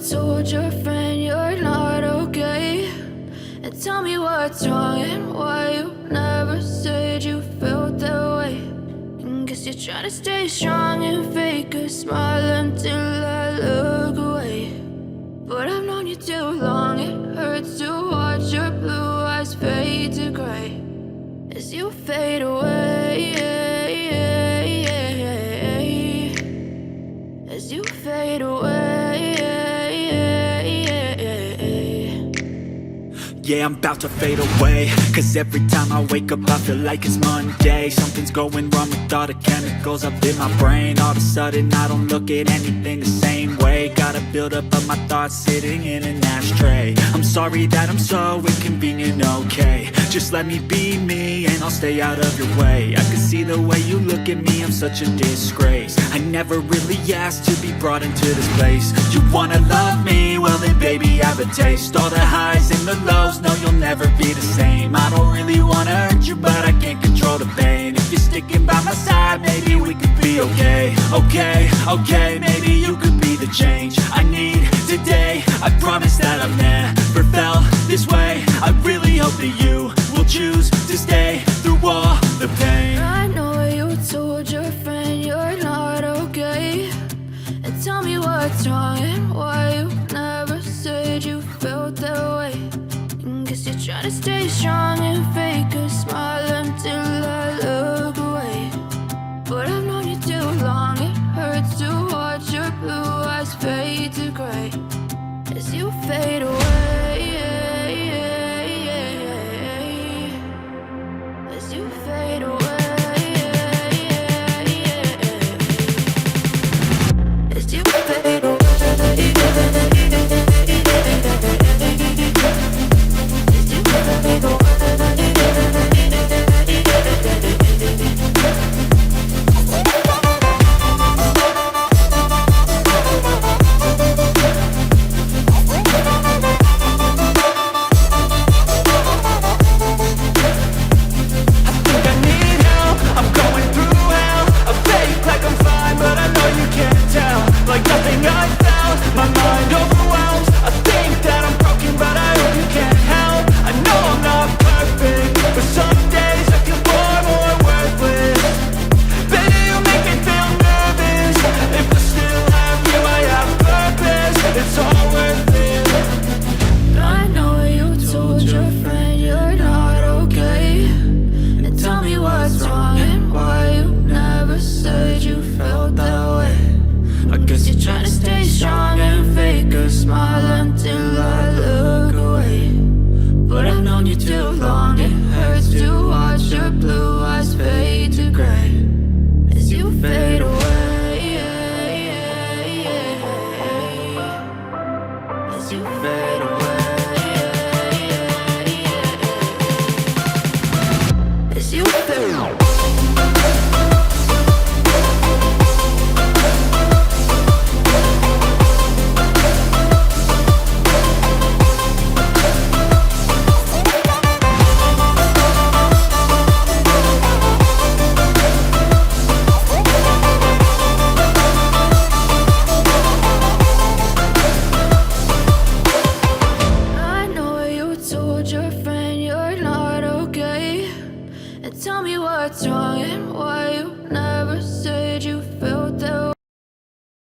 told your friend you're not okay? And tell me what's wrong and why you never said you felt that way. And guess you're trying to stay strong and fake a smile until I look away. But I've known you too long, it hurts to watch your blue eyes fade to gray as you fade away, as you fade away. Yeah, I'm about to fade away, cause every time I wake up I feel like it's Monday. Something's going wrong with all the chemicals up in my brain. All of a sudden I don't look at anything the same way. Got a buildup of my thoughts sitting in an ashtray. I'm sorry that I'm so inconvenient, okay? Just let me be me and I'll stay out of your way. I can see the way you look at me, I'm such a disgrace. I never really asked to be brought into this place. You wanna love me? Well then baby have a taste. All the highs and the lows, no you'll never be the same. I don't really wanna hurt you but I can't control the pain. If you're sticking by my side maybe we could be okay. Okay, maybe you could be the change I need today. I promise that I've never felt this way. I really hope that you will choose to stay through all the pain. I know you told your friend you're not okay. And tell me what's wrong and why you never said you felt that way. And guess you're trying to stay strong and fake a smile until I look away. But I've known you too long, it hurts to watch your blue eyes fade to gray as you fade away, as you fade away, as you fade away. Like nothing I've